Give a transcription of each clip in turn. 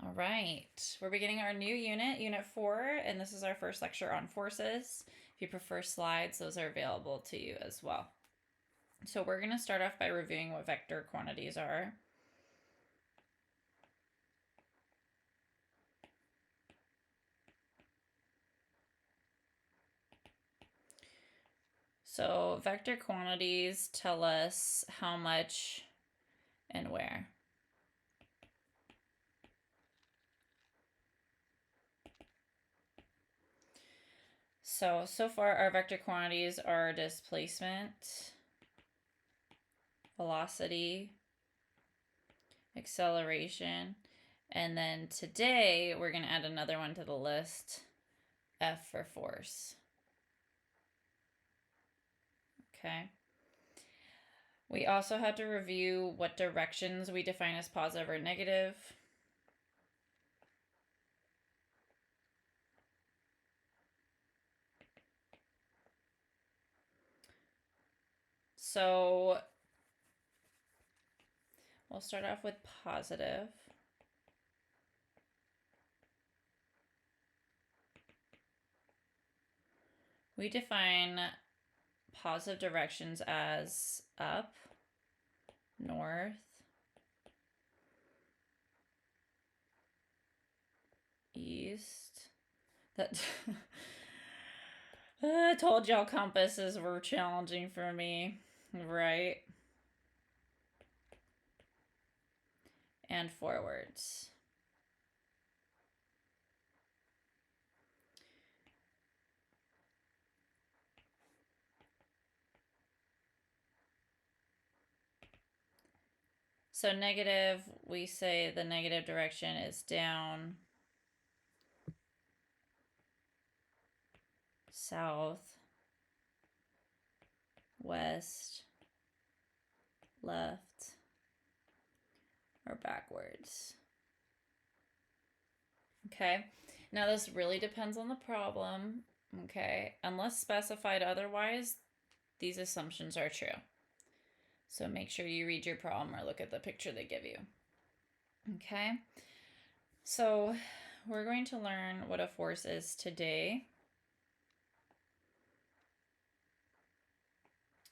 All right, we're beginning our new unit, Unit 4, and this is our first lecture on forces. If you prefer slides, those are available to you as well. So we're going to start off by reviewing what vector quantities are. So vector quantities tell us how much and where. So far our vector quantities are displacement, velocity, acceleration, and then today we're going to add another one to the list, F for force. Okay. We also have to review what directions we define as positive or negative. So we'll start off with positive. We define positive directions as up, north, east. That I told y'all compasses were challenging for me, right? And forwards. So negative, we say the negative direction is down, south, west, left, or backwards. Okay, now this really depends on the problem. Okay, unless specified otherwise, these assumptions are true. So make sure you read your problem or look at the picture they give you. Okay, so we're going to learn what a force is today.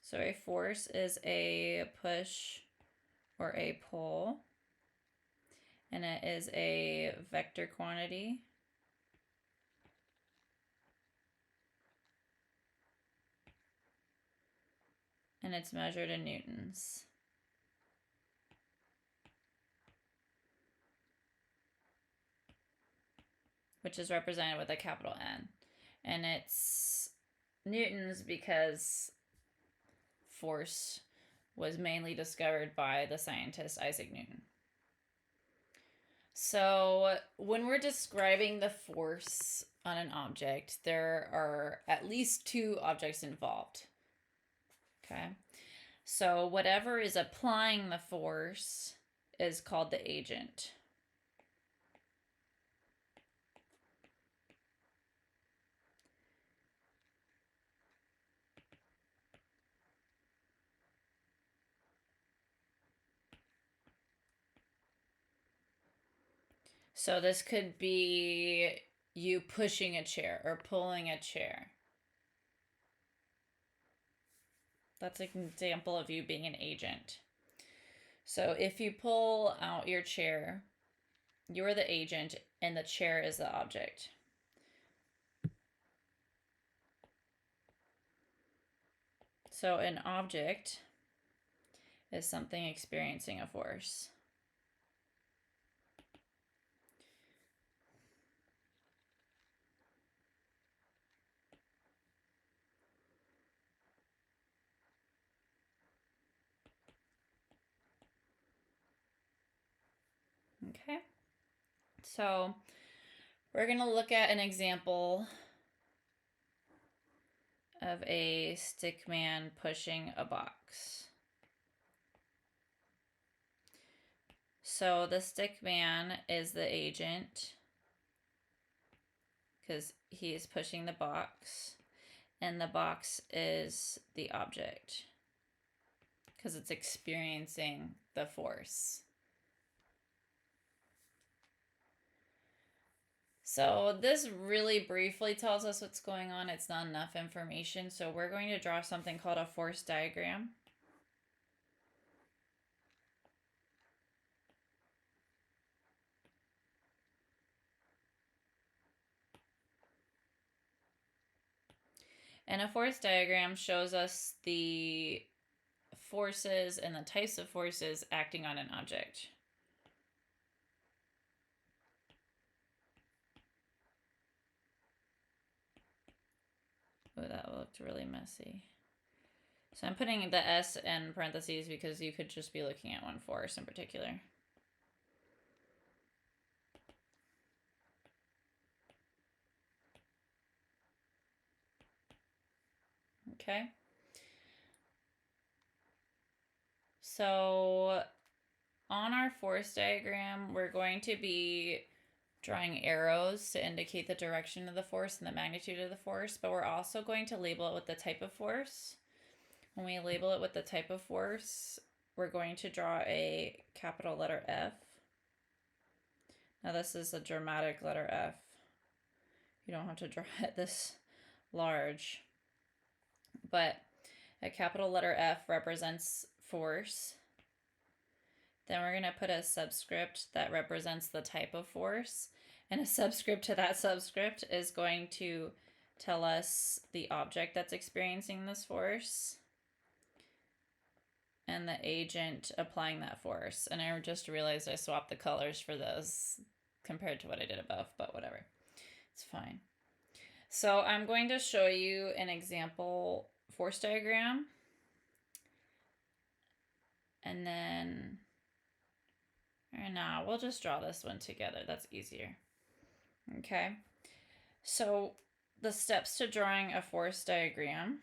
So a force is a push or a pull, and it is a vector quantity. And it's measured in newtons. Which is represented with a capital N. And it's newtons because force was mainly discovered by the scientist Isaac Newton. So when we're describing the force on an object, there are at least two objects involved. Okay, so whatever is applying the force is called the agent. So this could be you pushing a chair or pulling a chair. That's an example of you being an agent. So if you pull out your chair, you're the agent and the chair is the object. So an object is something experiencing a force. Okay, so we're going to look at an example of a stick man pushing a box. So the stick man is the agent because he is pushing the box, and the box is the object because it's experiencing the force. So this really briefly tells us what's going on. It's not enough information. So we're going to draw something called a force diagram. And a force diagram shows us the forces and the types of forces acting on an object. Oh, that looked really messy. So I'm putting the S in parentheses because you could just be looking at one force in particular. Okay. So on our force diagram, we're going to be drawing arrows to indicate the direction of the force and the magnitude of the force, but we're also going to label it with the type of force. When we label it with the type of force, we're going to draw a capital letter F. Now this is a dramatic letter F. You don't have to draw it this large, but a capital letter F represents force. Then we're going to put a subscript that represents the type of force, and a subscript to that subscript is going to tell us the object that's experiencing this force and the agent applying that force. And I just realized I swapped the colors for those compared to what I did above, but whatever. It's fine. So I'm going to show you an example force diagram. And then, or no, we'll just draw this one together. That's easier. Okay. So the steps to drawing a force diagram.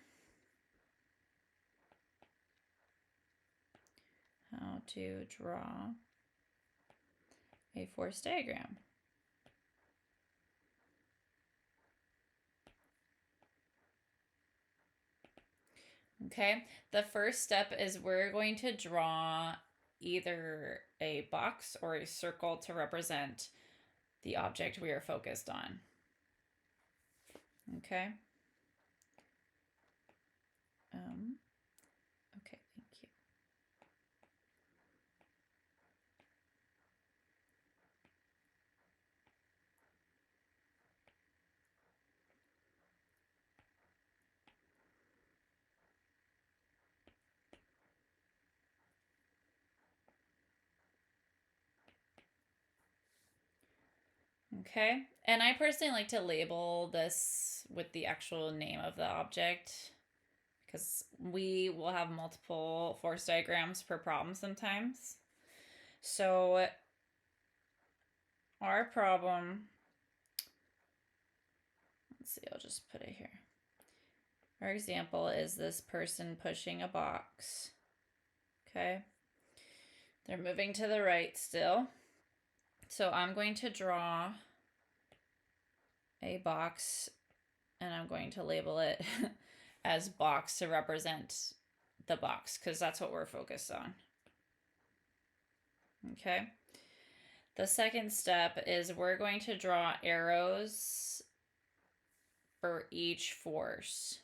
How to draw a force diagram. Okay, the first step is we're going to draw either a box or a circle to represent the object we are focused on. Okay. Okay, thank you. Okay, and I personally like to label this with the actual name of the object because we will have multiple force diagrams per problem sometimes. So our problem, let's see, I'll just put it here. Our example is this person pushing a box. Okay, they're moving to the right still. So I'm going to draw a box and I'm going to label it as box to represent the box because that's what we're focused on. Okay. The second step is we're going to draw arrows for each force.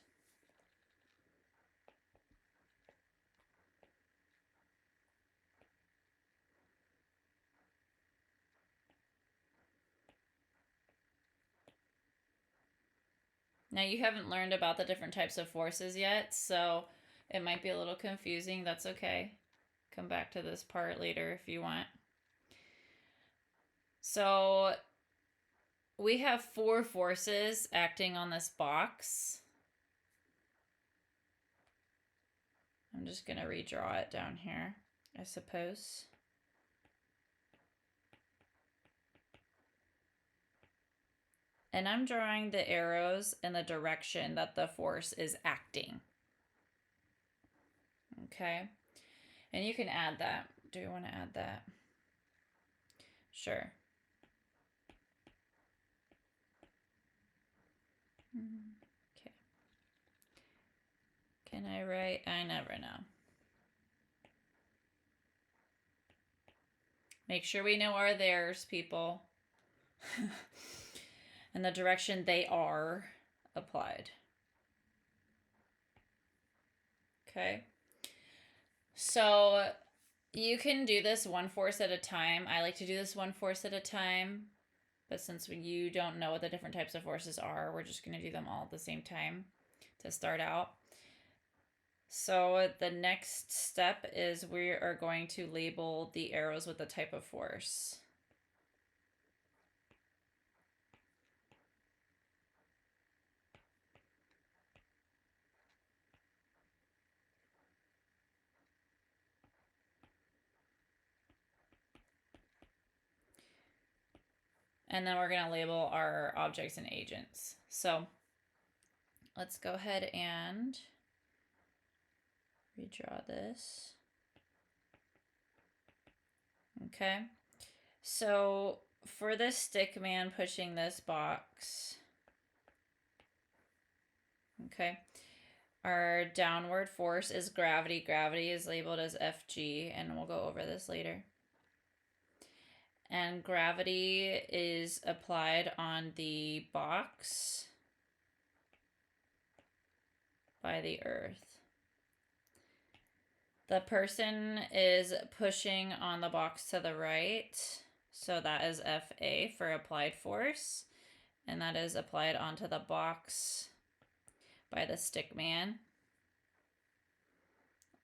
Now you haven't learned about the different types of forces yet, so it might be a little confusing. That's okay. Come back to this part later if you want. So we have 4 forces acting on this box. I'm just going to redraw it down here, I suppose. And I'm drawing the arrows in the direction that the force is acting. Okay. And you can add that. Do you want to add that? Sure. Okay. Can I write? I never know. Make sure we know our theirs, people. and the direction they are applied. Okay. So you can do this one force at a time. I like to do this one force at a time, but since you don't know what the different types of forces are, we're just going to do them all at the same time to start out. So the next step is we are going to label the arrows with the type of force. And then we're going to label our objects and agents. So let's go ahead and redraw this. Okay. So for this stick man pushing this box, okay, our downward force is gravity. Gravity is labeled as Fg, and we'll go over this later. And gravity is applied on the box by the earth. The person is pushing on the box to the right, so that is Fa for applied force, and that is applied onto the box by the stick man.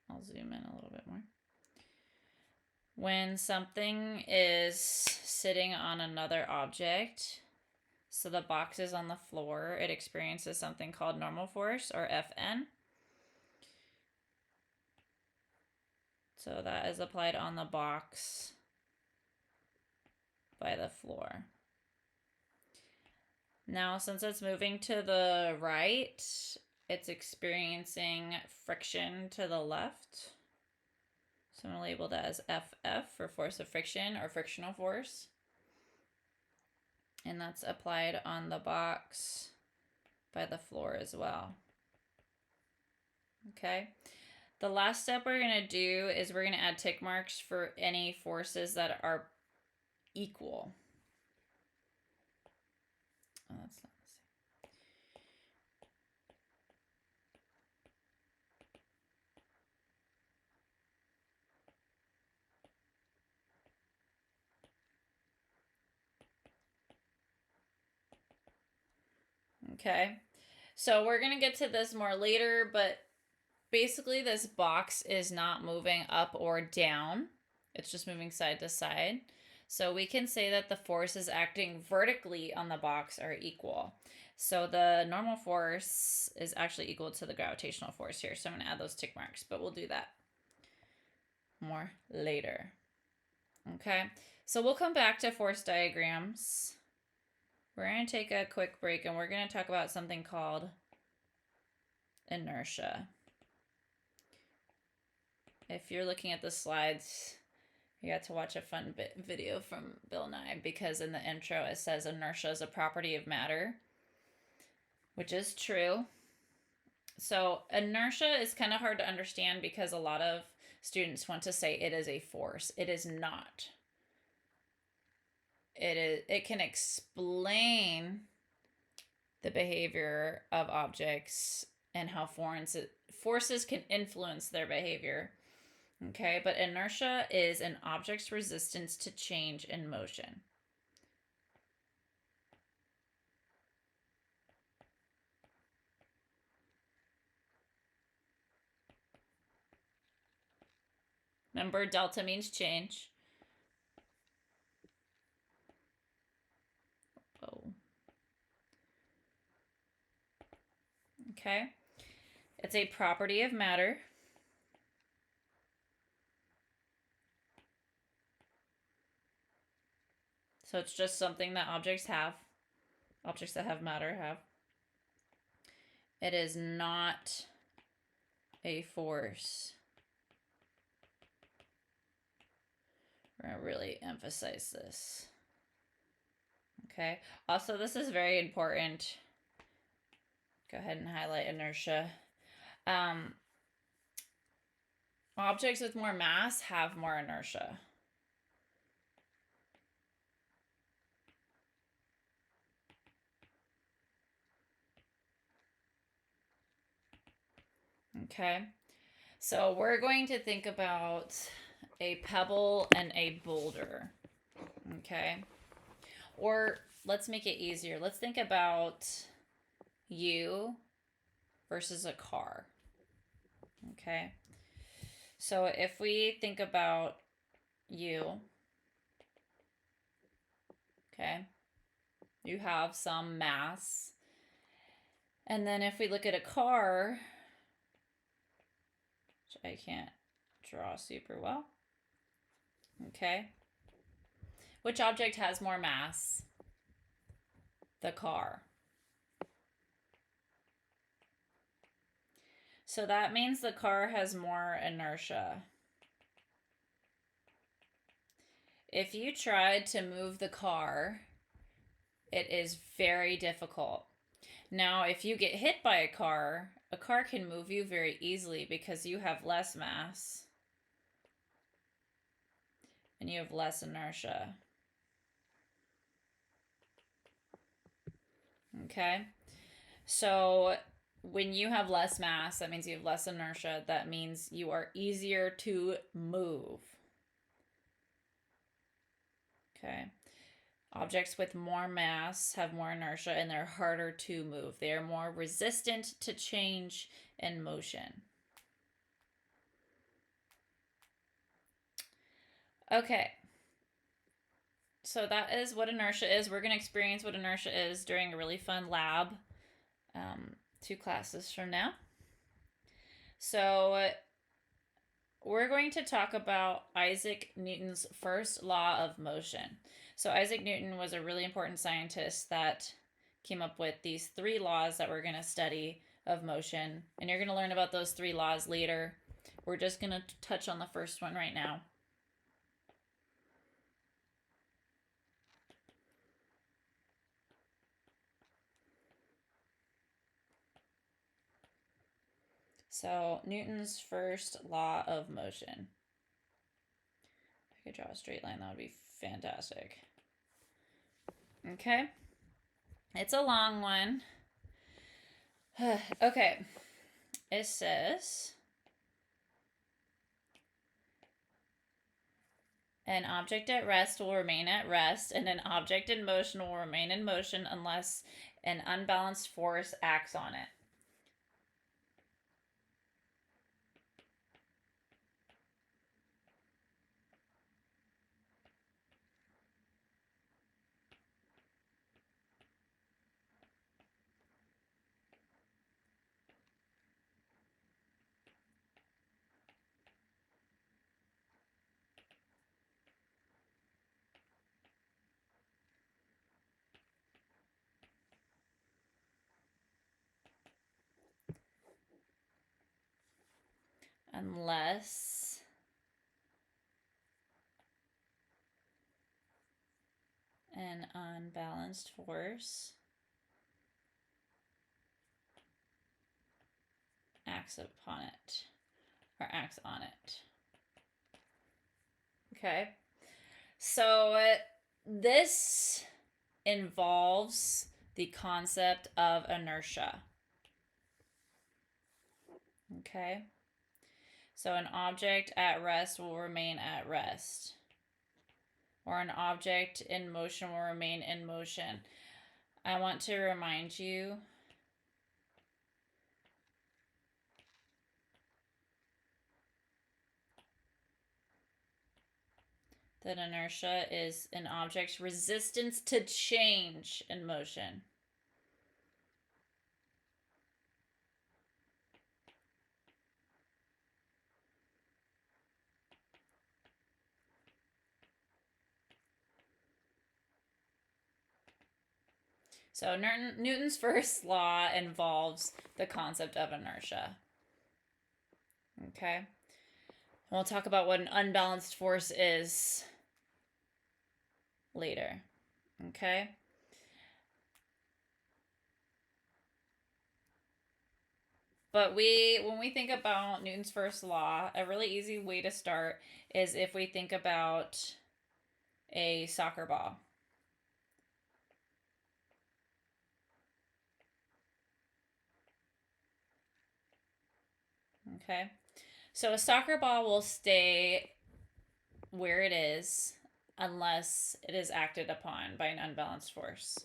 I'll zoom in a little bit more. When something is sitting on another object, so the box is on the floor, it experiences something called normal force, or Fn. So that is applied on the box by the floor. Now, since it's moving to the right, it's experiencing friction to the left. So I'm going to label that as FF for force of friction or frictional force. And that's applied on the box by the floor as well. Okay. The last step we're going to do is we're going to add tick marks for any forces that are equal. Oh, that's not the same. Okay. So we're going to get to this more later, but basically this box is not moving up or down. It's just moving side to side. So we can say that the forces acting vertically on the box are equal. So the normal force is actually equal to the gravitational force here. So I'm going to add those tick marks, but we'll do that more later. Okay, so we'll come back to force diagrams. We're going to take a quick break and we're going to talk about something called inertia. If you're looking at the slides, you got to watch a fun video from Bill Nye, because in the intro it says inertia is a property of matter, which is true. So inertia is kind of hard to understand because a lot of students want to say it is a force. It is not. It can explain the behavior of objects and how forces can influence their behavior. Okay, but inertia is an object's resistance to change in motion. Remember, delta means change. Oh. Okay. It's a property of matter. So it's just something that objects have. Objects that have matter have. It is not a force. We're going to really emphasize this. Okay. Also, this is very important. Go ahead and highlight inertia. Objects with more mass have more inertia. Okay. So we're going to think about a pebble and a boulder. Okay. Or let's make it easier. Let's think about you versus a car. Okay. So if we think about you, okay, you have some mass. And then if we look at a car, which I can't draw super well, okay, which object has more mass? The car. So that means the car has more inertia. If you tried to move the car, it is very difficult. Now, if you get hit by a car can move you very easily because you have less mass and you have less inertia. Okay? So when you have less mass, that means you have less inertia. That means you are easier to move. Okay? Objects with more mass have more inertia and they're harder to move. They are more resistant to change and motion. Okay. So that is what inertia is. We're going to experience what inertia is during a really fun lab 2 classes from now. So we're going to talk about Isaac Newton's first law of motion. So Isaac Newton was a really important scientist that came up with these 3 laws that we're going to study of motion. And you're going to learn about those 3 laws later. We're just going to touch on the first one right now. So Newton's first law of motion. If I could draw a straight line, that would be fantastic. Okay. It's a long one. Okay. It says an object at rest will remain at rest, and an object in motion will remain in motion unless an unbalanced force acts on it. Unless an unbalanced force acts upon it or acts on it. Okay. So this involves the concept of inertia. Okay. So an object at rest will remain at rest. Or an object in motion will remain in motion. I want to remind you that inertia is an object's resistance to change in motion. So Newton's first law involves the concept of inertia. Okay. And we'll talk about what an unbalanced force is later. Okay. But when we think about Newton's first law, a really easy way to start is if we think about a soccer ball. Okay. So a soccer ball will stay where it is unless it is acted upon by an unbalanced force.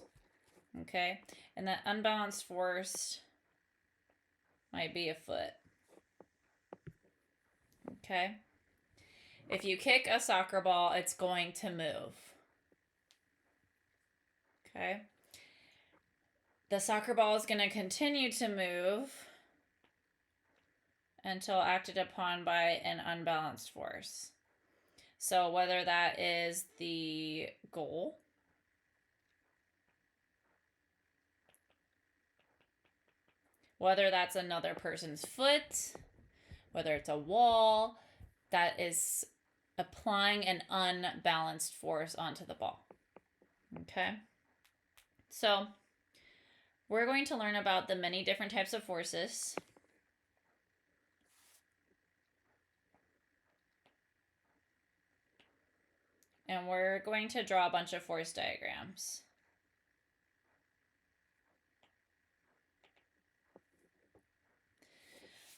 Okay. And that unbalanced force might be a foot. Okay. If you kick a soccer ball, it's going to move. Okay. The soccer ball is going to continue to move until acted upon by an unbalanced force. So whether that is the goal, whether that's another person's foot, whether it's a wall, that is applying an unbalanced force onto the ball. Okay? So we're going to learn about the many different types of forces. And we're going to draw a bunch of force diagrams.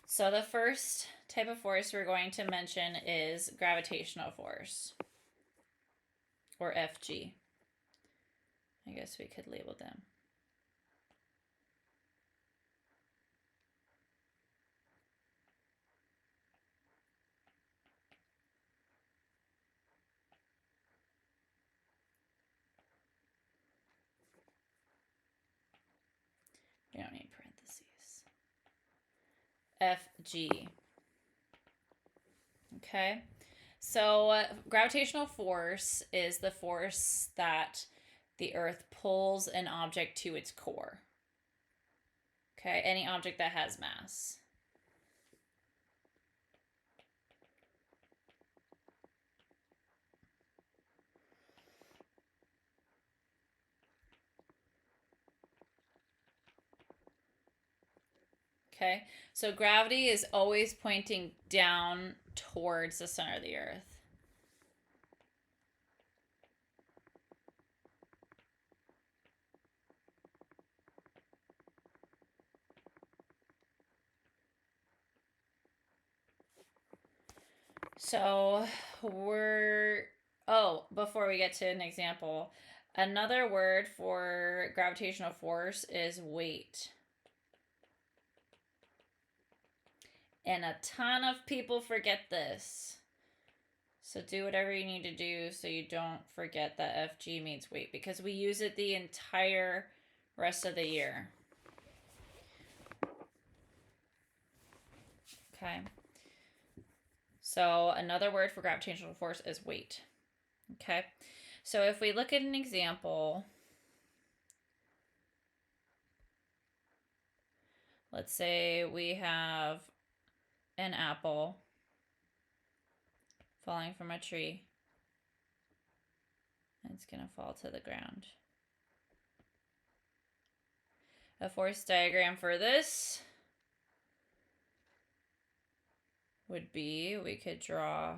So the first type of force we're going to mention is gravitational force, or FG. I guess we could label them. You don't need parentheses. FG. Okay. So gravitational force is the force that the Earth pulls an object to its core. Okay, any object that has mass. Okay, so gravity is always pointing down towards the center of the Earth. So before we get to an example, another word for gravitational force is weight. And a ton of people forget this. So do whatever you need to do so you don't forget that FG means weight, because we use it the entire rest of the year. Okay. So another word for gravitational force is weight. Okay. So if we look at an example, let's say we have an apple falling from a tree. And it's going to fall to the ground. A force diagram for this would be, we could draw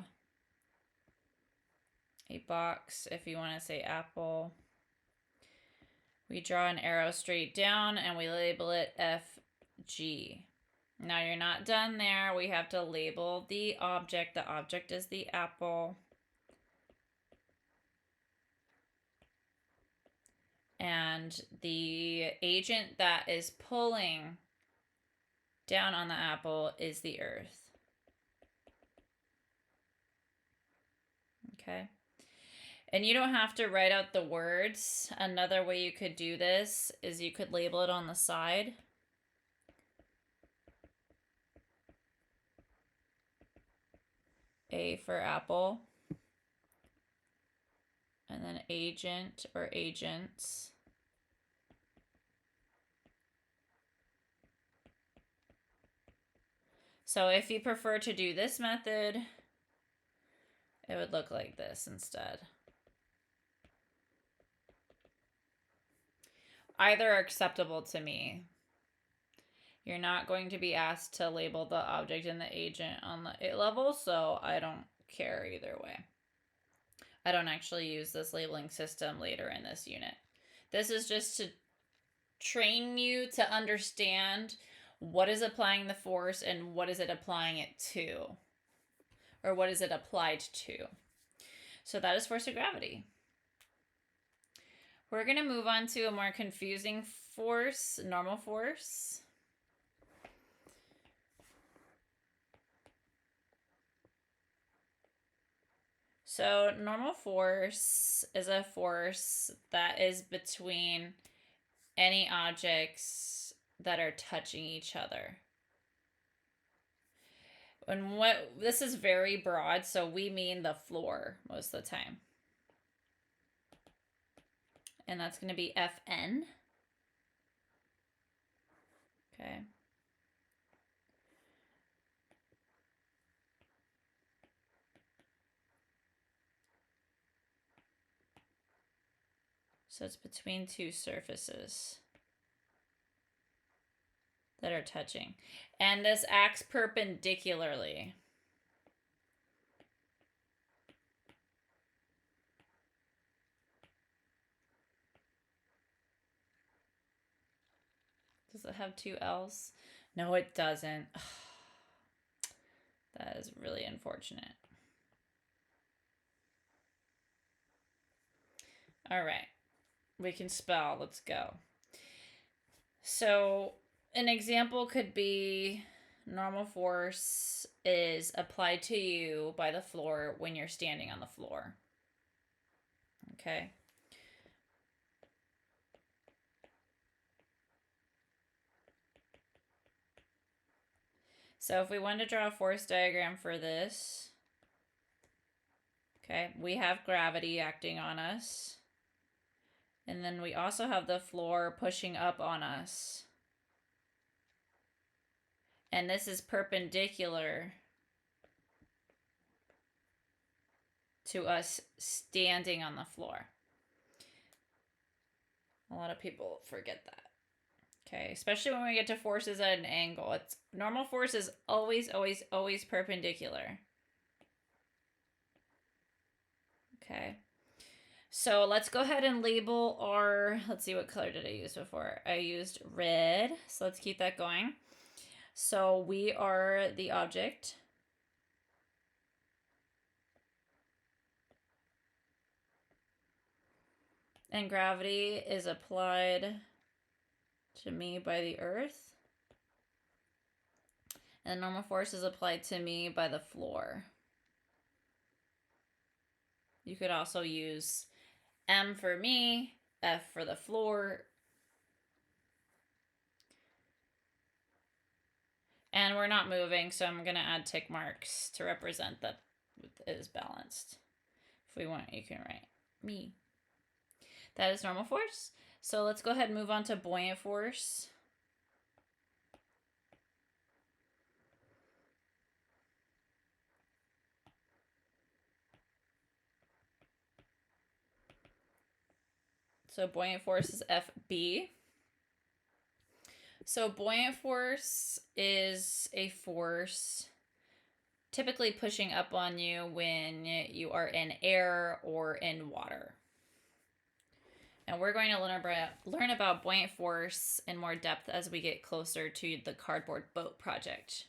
a box if you want to say apple. We draw an arrow straight down and we label it FG. Now you're not done there. We have to label the object. The object is the apple. And the agent that is pulling down on the apple is the Earth. Okay. And you don't have to write out the words. Another way you could do this is you could label it on the side. A for apple. And then agent or agents. So if you prefer to do this method, it would look like this instead. Either are acceptable to me. You're not going to be asked to label the object and the agent on the A level, so I don't care either way. I don't actually use this labeling system later in this unit. This is just to train you to understand what is applying the force and what is it applying it to? Or what is it applied to? So that is force of gravity. We're going to move on to a more confusing force, normal force. So normal force is a force that is between any objects that are touching each other. And this is very broad, so we mean the floor most of the time. And that's going to be Fn. Okay. So it's between two surfaces that are touching. And this acts perpendicularly. Does it have two L's? No, it doesn't. That is really unfortunate. All right. We can spell. Let's go. So an example could be normal force is applied to you by the floor when you're standing on the floor. Okay. So if we wanted to draw a force diagram for this, okay, we have gravity acting on us. And then we also have the floor pushing up on us. And this is perpendicular to us standing on the floor. A lot of people forget that. Okay, especially when we get to forces at an angle. It's normal force is always, always, always perpendicular. Okay. So let's go ahead and label our, let's see, what color did I use before? I used red, so let's keep that going. So we are the object. And gravity is applied to me by the earth. And normal force is applied to me by the floor. You could also use M for me, F for the floor. And we're not moving, so I'm going to add tick marks to represent that it is balanced. If we want, you can write me. That is normal force. So let's go ahead and move on to buoyant force. So buoyant force is FB. So buoyant force is a force typically pushing up on you when you are in air or in water. And we're going to learn about buoyant force in more depth as we get closer to the cardboard boat project.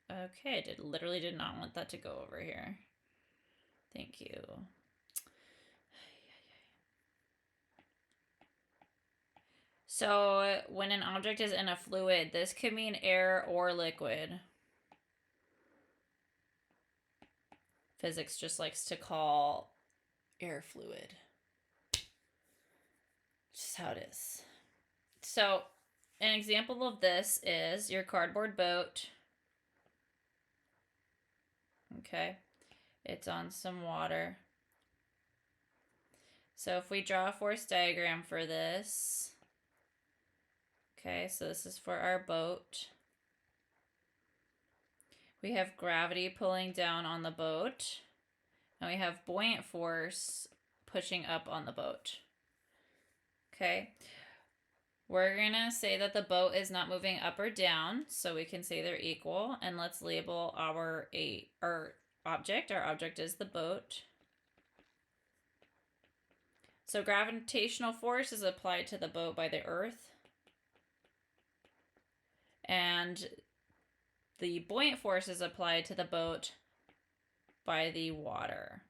Okay, I literally did not want that to go over here. Thank you. So when an object is in a fluid, this could mean air or liquid. Physics just likes to call air fluid. Just how it is. So an example of this is your cardboard boat. Okay, it's on some water. So if we draw a force diagram for this, okay, so this is for our boat. We have gravity pulling down on the boat. and we have buoyant force pushing up on the boat. Okay. We're going to say that the boat is not moving up or down, so we can say they're equal. And let's label our object. Our object is the boat. So gravitational force is applied to the boat by the earth. And the buoyant force is applied to the boat by the water.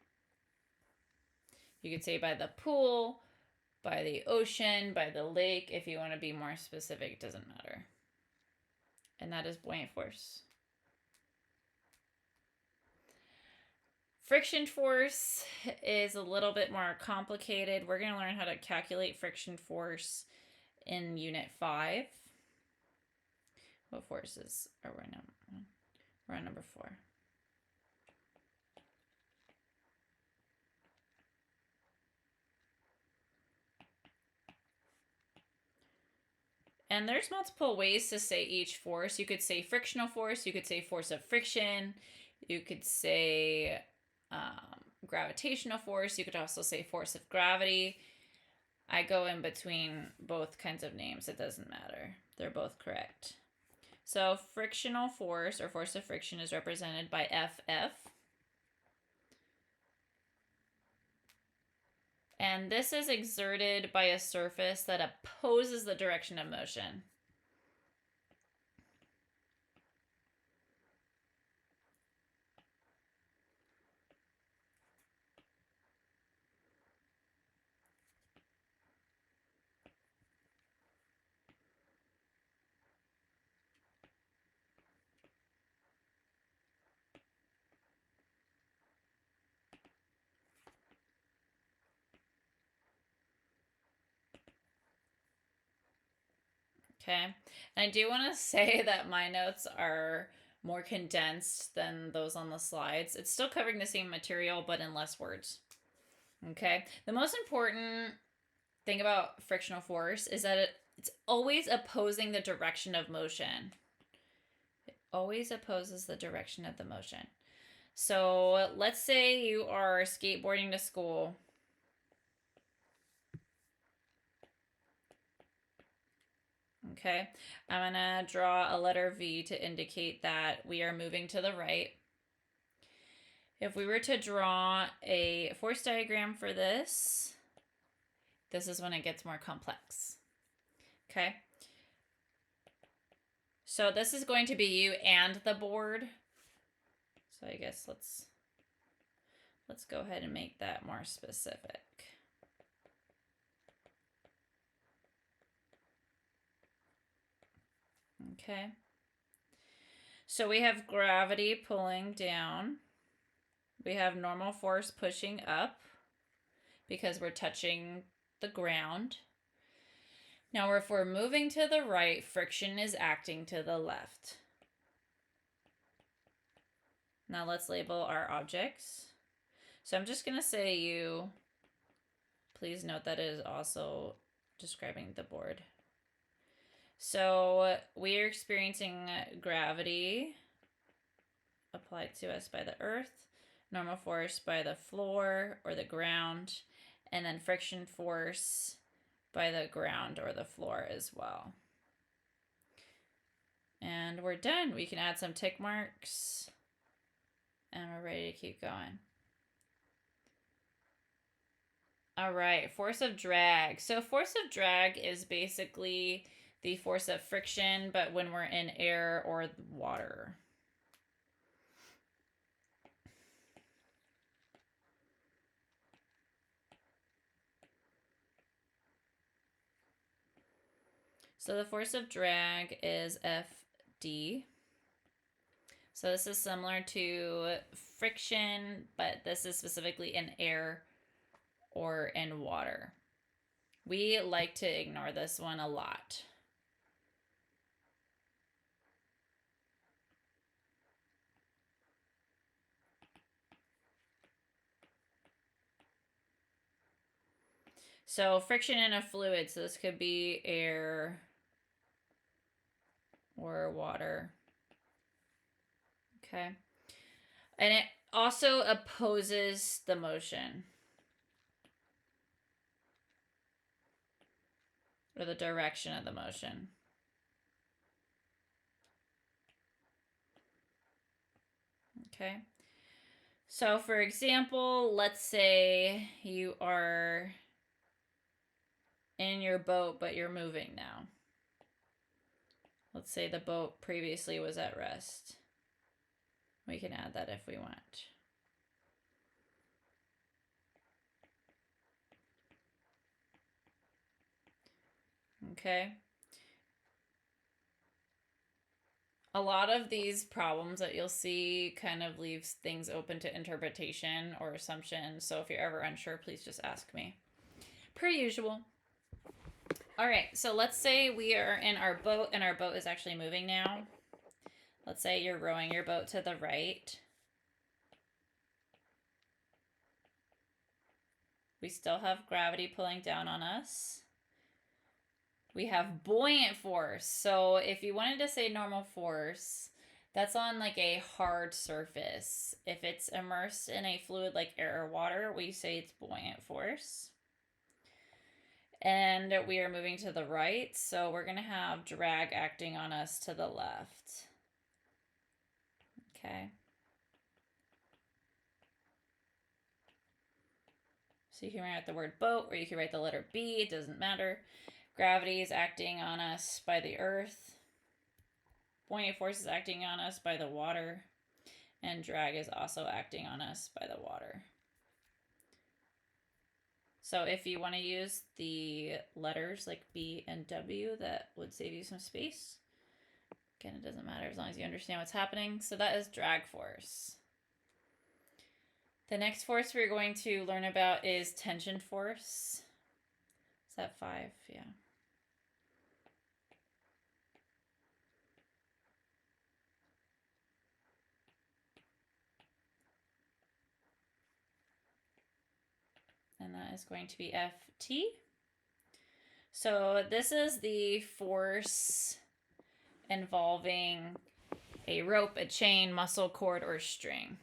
You could say by the pool, by the ocean, by the lake. If you want to be more specific, it doesn't matter. And that is buoyant force. Friction force is a little bit more complicated. We're going to learn how to calculate friction force in Unit 5. What forces are we on? We're on number 4. And there's multiple ways to say each force. You could say frictional force. You could say force of friction. You could say gravitational force. You could also say force of gravity. I go in between both kinds of names. It doesn't matter. They're both correct. So frictional force or force of friction is represented by FF. And this is exerted by a surface that opposes the direction of motion. Okay, and I do want to say that my notes are more condensed than those on the slides. It's still covering the same material, but in less words. Okay, the most important thing about frictional force is that it's always opposing the direction of motion. It always opposes the direction of the motion. So let's say you are skateboarding to school. Okay, I'm going to draw a letter V to indicate that we are moving to the right. If we were to draw a force diagram for this, this is when it gets more complex. Okay, so this is going to be you and the board. So I guess let's go ahead and make that more specific. Okay. So we have gravity pulling down. We have normal force pushing up because we're touching the ground. Now, if we're moving to the right, friction is acting to the left. Now let's label our objects. So I'm just going to say you. Please note that it is also describing the board. So we are experiencing gravity applied to us by the earth, normal force by the floor or the ground, and then friction force by the ground or the floor as well. And we're done. We can add some tick marks, and we're ready to keep going. All right, force of drag. So force of drag is basically the force of friction, but when we're in air or water. So the force of drag is FD. So this is similar to friction, but this is specifically in air or in water. We like to ignore this one a lot. So friction in a fluid, so this could be air or water. Okay. And also opposes the motion. Or the direction of the motion. Okay. So for example, let's say you are in your boat, but you're moving now. Let's say the boat previously was at rest. We can add that if we want. Okay. A lot of these problems that you'll see kind of leaves things open to interpretation or assumption. So if you're ever unsure, please just ask me. Per usual. All right, so let's say we are in our boat and our boat is actually moving now. Let's say you're rowing your boat to the right. We still have gravity pulling down on us. We have buoyant force. So if you wanted to say normal force, that's on like a hard surface. If it's immersed in a fluid like air or water, we say it's buoyant force. And we are moving to the right, so we're going to have drag acting on us to the left. Okay. So you can write the word boat, or you can write the letter B, it doesn't matter. Gravity is acting on us by the earth. Buoyant force is acting on us by the water. And drag is also acting on us by the water. So if you want to use the letters like B and W, that would save you some space. Again, it doesn't matter as long as you understand what's happening. So that is drag force. The next force we're going to learn about is tension force. Is that 5? Yeah. And that is going to be Ft. So this is the force involving a rope, a chain, muscle, cord, or string.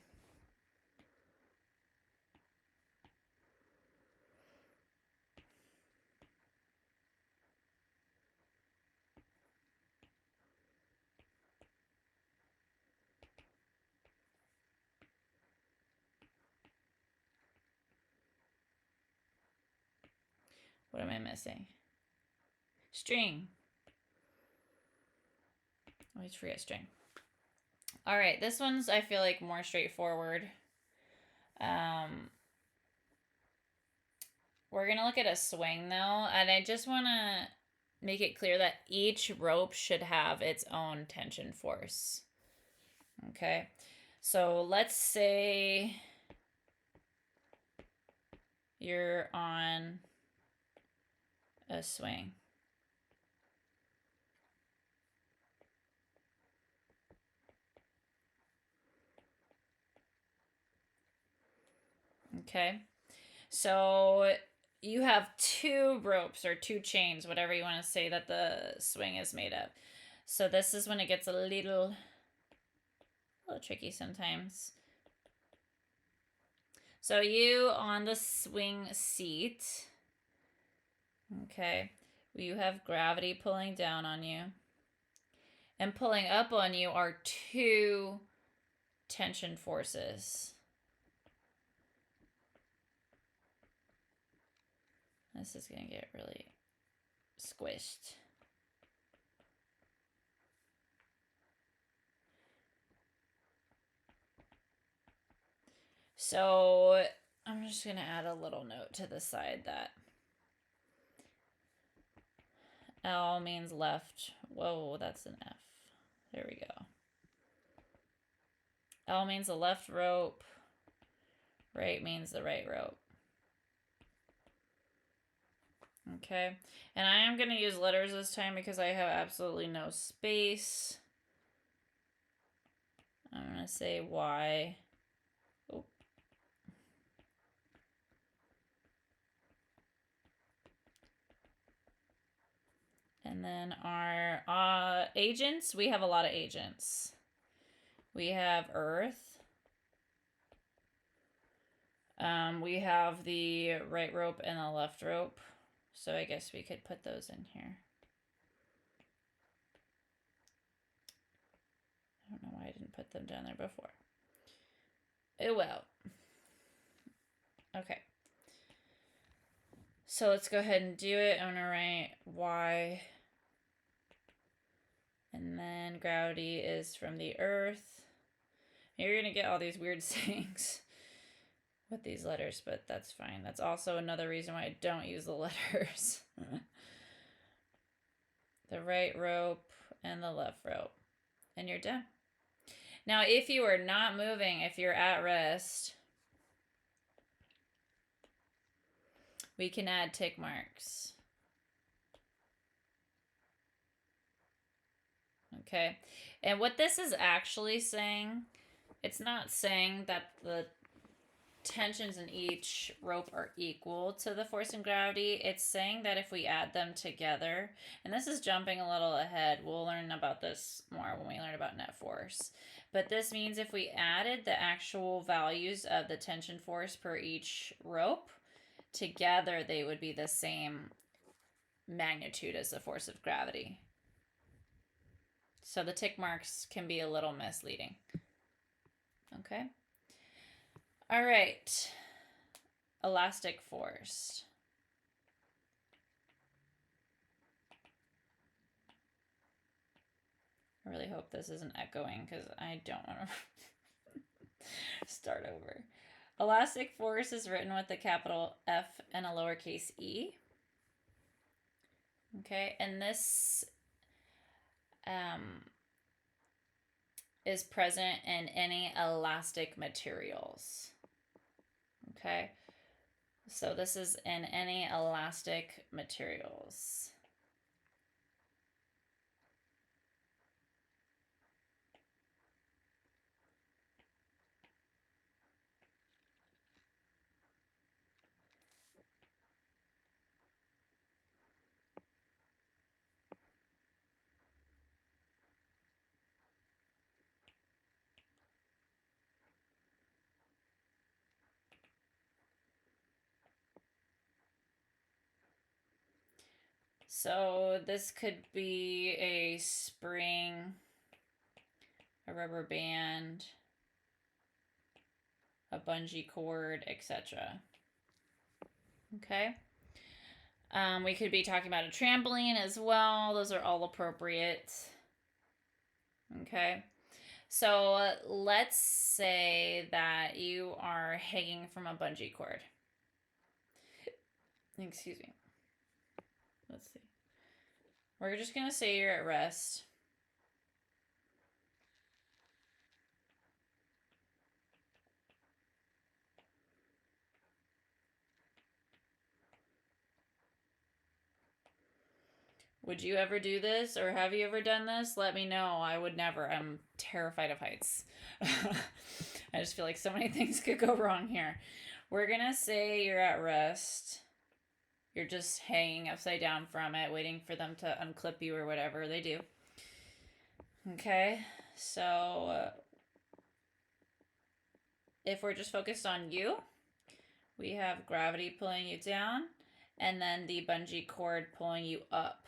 What am I missing? String. Always forget string. All right, this one's, I feel like, more straightforward. We're going to look at a swing, though, and I just want to make it clear that each rope should have its own tension force. Okay, so let's say you're on a swing. Okay, so you have 2 ropes or 2 chains, whatever you want to say that the swing is made of. So this is when it gets a little tricky sometimes. So you on the swing seat, okay, you have gravity pulling down on you. And pulling up on you are 2 tension forces. This is going to get really squished. So I'm just going to add a little note to the side that L means left. Whoa, that's an F. There we go. L means the left rope. Right means the right rope. Okay. And I am going to use letters this time because I have absolutely no space. I'm going to say Y. Oh. And then our agents, we have a lot of agents. We have Earth. We have the right rope and the left rope. So I guess we could put those in here. I don't know why I didn't put them down there before. Oh well. Okay. So let's go ahead and do it. I'm going to write Y. And then gravity is from the earth. You're going to get all these weird sayings with these letters, but that's fine. That's also another reason why I don't use the letters. The right rope and the left rope. And you're done. Now, if you are not moving, if you're at rest, we can add tick marks. Okay. And what this is actually saying, it's not saying that the tensions in each rope are equal to the force and gravity. It's saying that if we add them together, and this is jumping a little ahead, we'll learn about this more when we learn about net force. But this means if we added the actual values of the tension force per each rope together, they would be the same magnitude as the force of gravity. So the tick marks can be a little misleading. Okay. All right. Elastic force. I really hope this isn't echoing because I don't want to start over. Elastic force is written with a capital F and a lowercase e. Okay, and this is present in any elastic materials. Okay, so this is in any elastic materials. So this could be a spring, a rubber band, a bungee cord, etc. Okay. We could be talking about a trampoline as well. Those are all appropriate. Okay. So let's say that you are hanging from a bungee cord. Excuse me. Let's see. We're just going to say you're at rest. Would you ever do this, or have you ever done this? Let me know. I would never. I'm terrified of heights. I just feel like so many things could go wrong here. We're going to say you're at rest. You're just hanging upside down from it, waiting for them to unclip you or whatever they do. Okay, so if we're just focused on you, we have gravity pulling you down, and then the bungee cord pulling you up.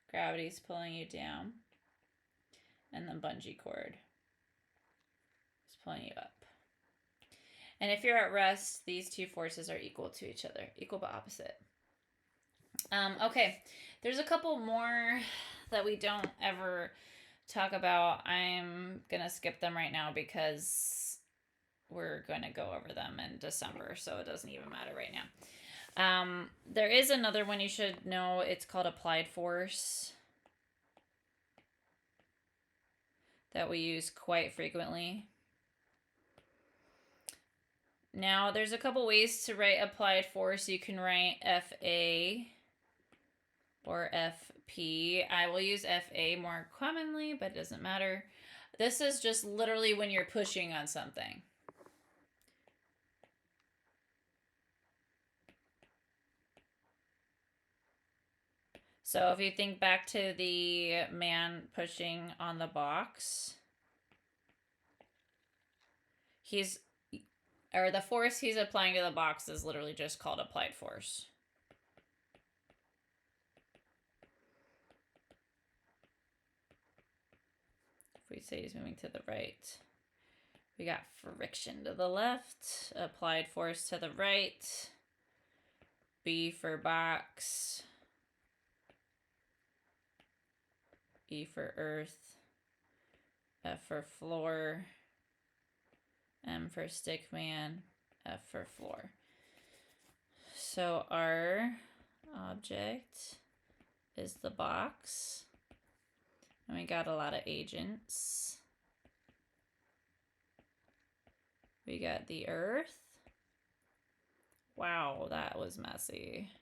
Gravity's pulling you down, and the bungee cord is pulling you up. And if you're at rest, these two forces are equal to each other, equal but opposite. Okay, there's a couple more that we don't ever talk about. I'm going to skip them right now because we're going to go over them in December, so it doesn't even matter right now. There is another one you should know. It's called applied force that we use quite frequently. Now, there's a couple ways to write applied force. You can write FA or FP. I will use FA more commonly, but it doesn't matter. This is just literally when you're pushing on something. So if you think back to the man pushing on the box, the force he's applying to the box is literally just called applied force. If we say he's moving to the right, we got friction to the left, applied force to the right, B for box, E for earth, F for floor, M for stickman, F for floor. So our object is the box. And we got a lot of agents. We got the earth. Wow, that was messy.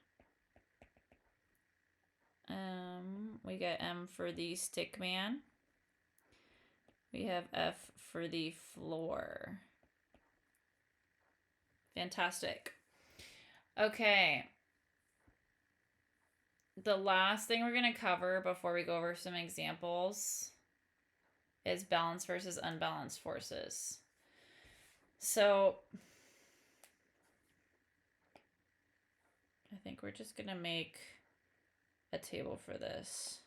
We got M for the stickman. We have F for the floor. Fantastic. Okay. The last thing we're going to cover before we go over some examples is balanced versus unbalanced forces. So I think we're just going to make a table for this.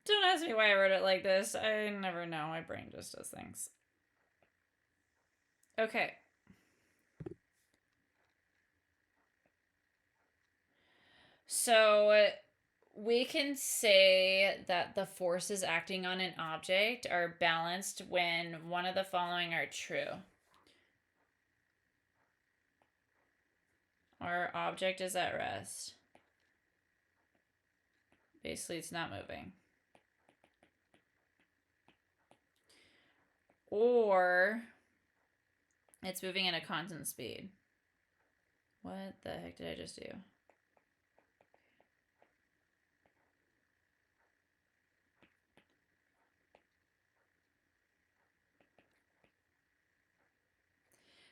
Don't ask me why I wrote it like this. I never know. My brain just does things. Okay. So we can say that the forces acting on an object are balanced when one of the following are true. Our object is at rest. Basically, it's not moving. Or it's moving at a constant speed. What the heck did I just do?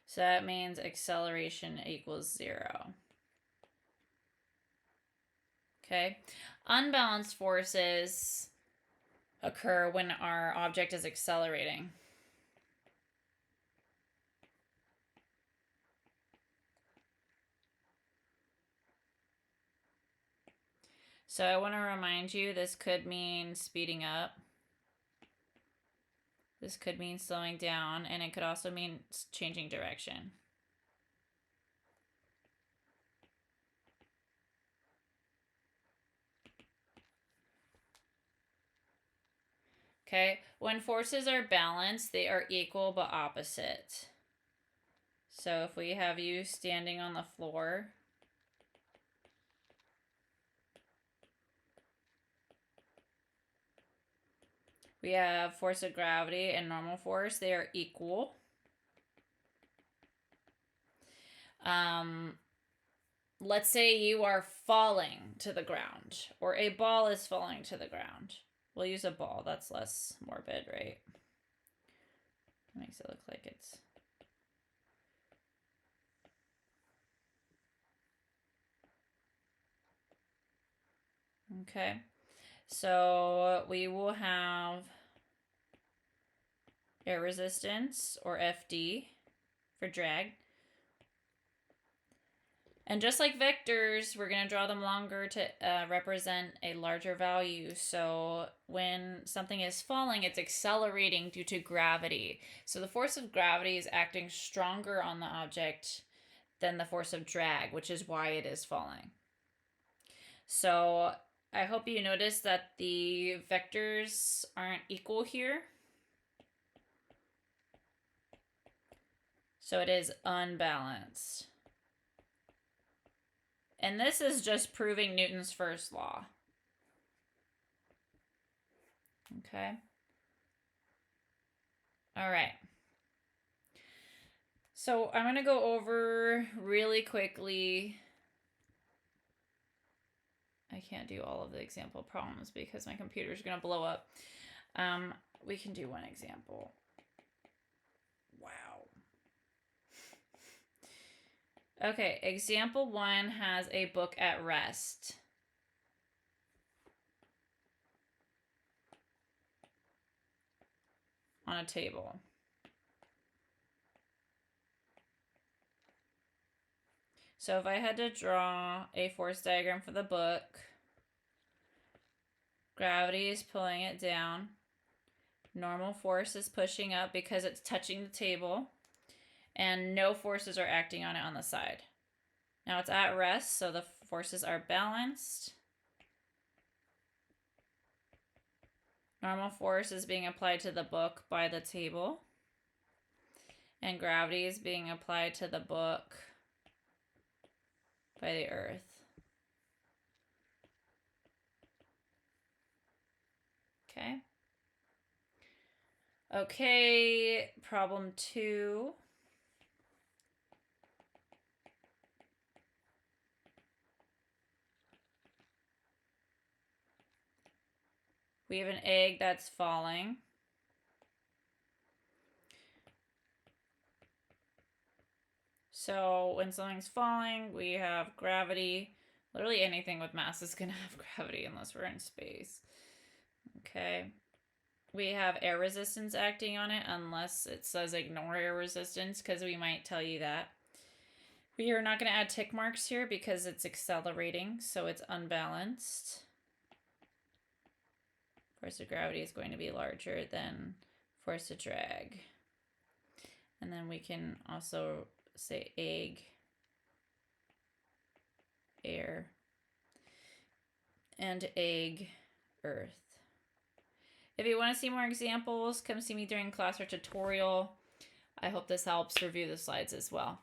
So that means acceleration equals 0. Okay. Unbalanced forces occur when our object is accelerating. So I want to remind you, this could mean speeding up. This could mean slowing down, and it could also mean changing direction. Okay, when forces are balanced, they are equal but opposite. So if we have you standing on the floor, we have force of gravity and normal force. They are equal. Let's say you are falling to the ground, or a ball is falling to the ground. We'll use a ball. That's less morbid, right? Makes it look like it's... Okay. So we will have air resistance, or FD, for drag. And just like vectors, we're going to draw them longer to represent a larger value. So when something is falling, it's accelerating due to gravity. So the force of gravity is acting stronger on the object than the force of drag, which is why it is falling. So I hope you notice that the vectors aren't equal here. So it is unbalanced. And this is just proving Newton's first law. Okay. All right. So I'm going to go over really quickly I can't do all of the example problems because my computer's going to blow up. We can do one example. Wow. Okay, example 1 has a book at rest. On a table. So if I had to draw a force diagram for the book, gravity is pulling it down. Normal force is pushing up because it's touching the table. And no forces are acting on it on the side. Now it's at rest, so the forces are balanced. Normal force is being applied to the book by the table. And gravity is being applied to the book by the earth. Okay. Okay, problem 2. We have an egg that's falling. So when something's falling, we have gravity. Literally anything with mass is going to have gravity unless we're in space. Okay. We have air resistance acting on it unless it says ignore air resistance, because we might tell you that. We are not going to add tick marks here because it's accelerating, so it's unbalanced. Force of gravity is going to be larger than force of drag. And then we can also say egg, air, and egg, earth. If you want to see more examples, come see me during class or tutorial. I hope this helps. Review the slides as well.